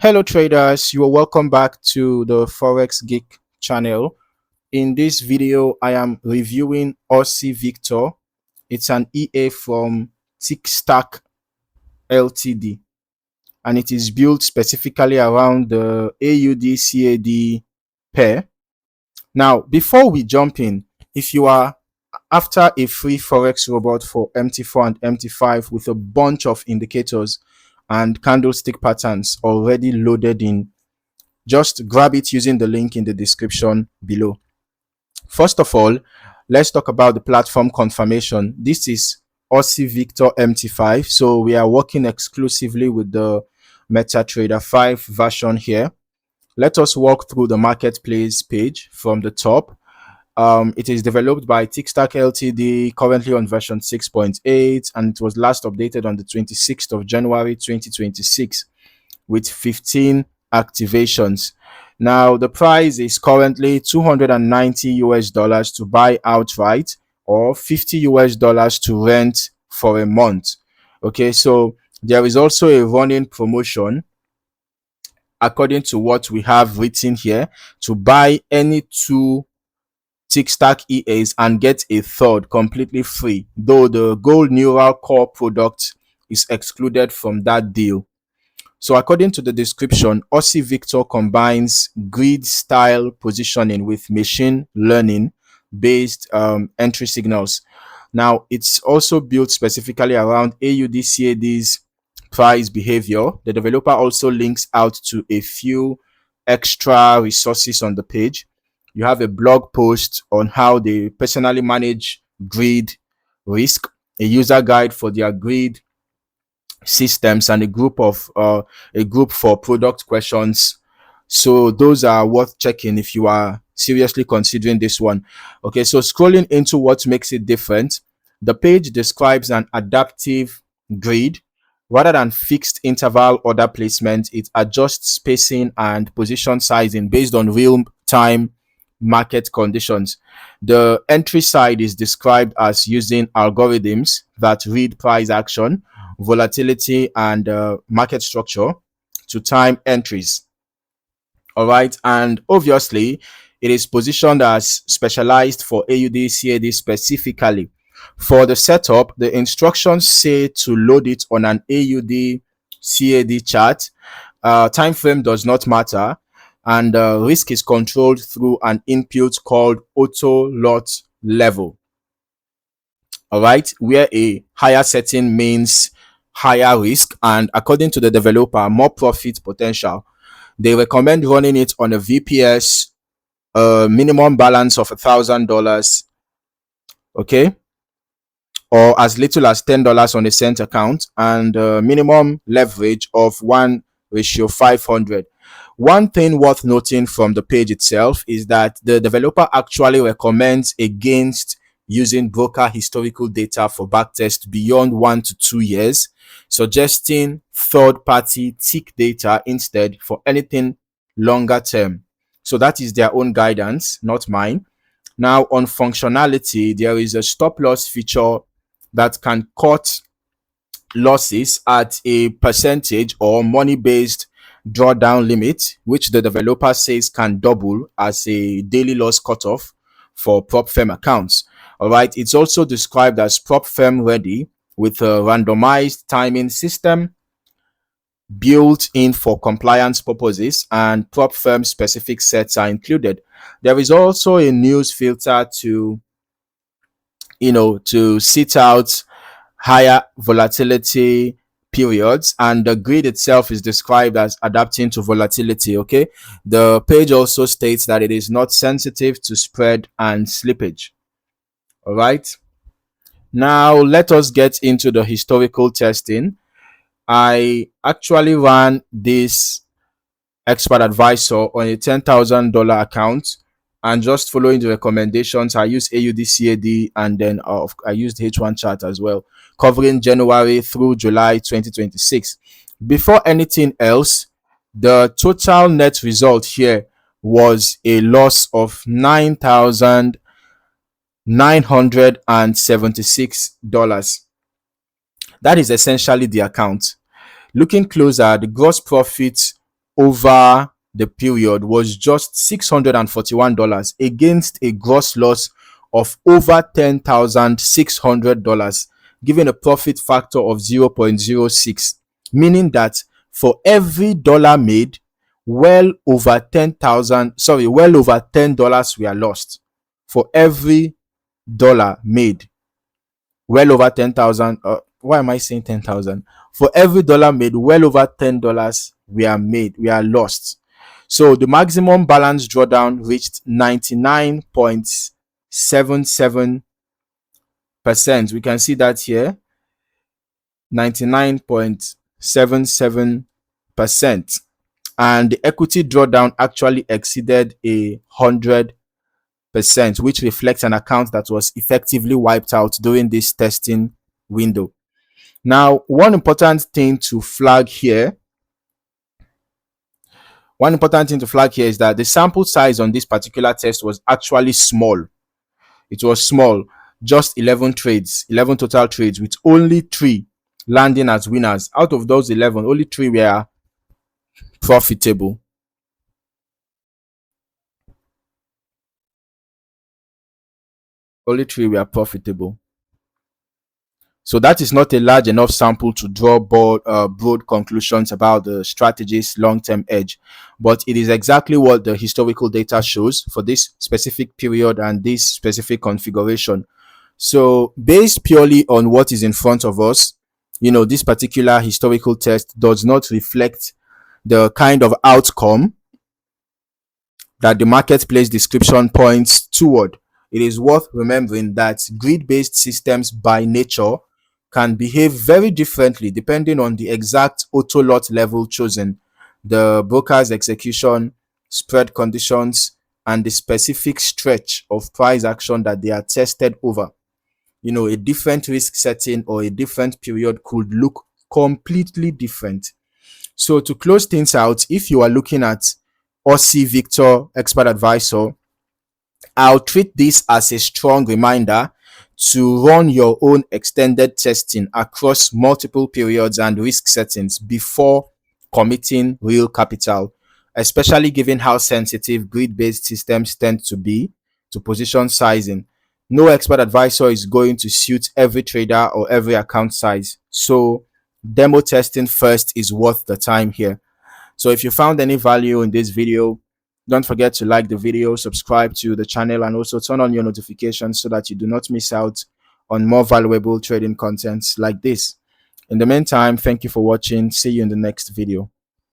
Hello traders, you are welcome back to the Forex Geek channel. In this video, I am reviewing Aussie Victor. It's an EA from TickStack Ltd. and it is built specifically around the AUDCAD pair. Now, before we jump in, if you are after a free Forex robot for MT4 and MT5 with a bunch of indicators and candlestick patterns already loaded in, just grab it using the link in the description below. First of all, let's talk about the platform confirmation. This is Aussie Victor MT5. So we are working exclusively with the MetaTrader 5 version here. Let us walk through the marketplace page from the top. It is developed by TickStack Ltd, currently on version 6.8, and it was last updated on the 26th of January 2026 with 15 activations. Now, the price is currently $290 to buy outright or $50 to rent for a month. Okay, so there is also a running promotion according to what we have written here to buy any two TickStack EAs and get a third completely free, though the Gold Neural Core product is excluded from that deal. So according to the description, Aussie Victor combines grid style positioning with machine learning based entry signals. Now, it's also built specifically around AUDCAD's price behavior. The developer also links out to a few extra resources on the page. You have a blog post on how they personally manage grid risk, a user guide for their grid systems, and a group for product questions. So those are worth checking if you are seriously considering this one. Okay, so scrolling into what makes it different, the page describes an adaptive grid rather than fixed interval order placement. It adjusts spacing and position sizing based on real-time market conditions. The entry side is described as using algorithms that read price action, volatility, and market structure to time entries. All right, and obviously it is positioned as specialized for AUDCAD specifically. For the setup, the instructions say to load it on an AUDCAD chart. Time frame does not matter, and risk is controlled through an input called auto lot level. All right, where a higher setting means higher risk and, according to the developer, more profit potential. They recommend running it on a VPS, minimum balance of $1,000, okay, or as little as $10 on a cent account, and minimum leverage of 1:500. One thing worth noting from the page itself is that the developer actually recommends against using broker historical data for backtest beyond 1 to 2 years, suggesting third-party tick data instead for anything longer term. So that is their own guidance, not mine. Now, on functionality, there is a stop loss feature that can cut losses at a percentage or money-based drawdown limit, which the developer says can double as a daily loss cutoff for prop firm accounts. All right, it's also described as prop firm ready with a randomized timing system built in for compliance purposes, and prop firm specific sets are included. There is also a news filter to sit out higher volatility periods, and the grid itself is described as adapting to volatility. Okay, the page also states that it is not sensitive to spread and slippage. All right, now let us get into the historical testing. I actually ran this expert advisor on a $10,000 account, and just following the recommendations, I used AUDCAD, and then I used H1 chart as well, covering January through July 2026. Before anything else, the total net result here was a loss of $9,976. That is essentially the account. Looking closer, the gross profit over the period was just $641 against a gross loss of over $10,600, giving a profit factor of 0.06, meaning that for every dollar made, well over $10 were lost. For every dollar made, well over 10,000, why am I saying 10,000? For every dollar made, well over $10 we are lost. So the maximum balance drawdown reached 99.77%. We can see that here, 99.77%. And the equity drawdown actually exceeded 100%, which reflects an account that was effectively wiped out during this testing window. Now, one important thing to flag here is that the sample size on this particular test was actually small. It was small, just 11 trades, 11 total trades, with only 3 landing as winners. Out of those 11, only 3 were profitable. Only 3 were profitable. So that is not a large enough sample to draw broad conclusions about the strategy's long-term edge, but it is exactly what the historical data shows for this specific period and this specific configuration. So based purely on what is in front of us, this particular historical test does not reflect the kind of outcome that the marketplace description points toward. It is worth remembering that grid-based systems by nature can behave very differently depending on the exact auto lot level chosen, the broker's execution, spread conditions, and the specific stretch of price action that they are tested over. A different risk setting or a different period could look completely different. So to close things out, if you are looking at Aussie Victor Expert Advisor, I'll treat this as a strong reminder to run your own extended testing across multiple periods and risk settings before committing real capital, especially given how sensitive grid-based systems tend to be to position sizing. No expert advisor is going to suit every trader or every account size, so demo testing first is worth the time here. So if you found any value in this video, don't forget to like the video, subscribe to the channel, and also turn on your notifications so that you do not miss out on more valuable trading contents like this. In the meantime, thank you for watching. See you in the next video.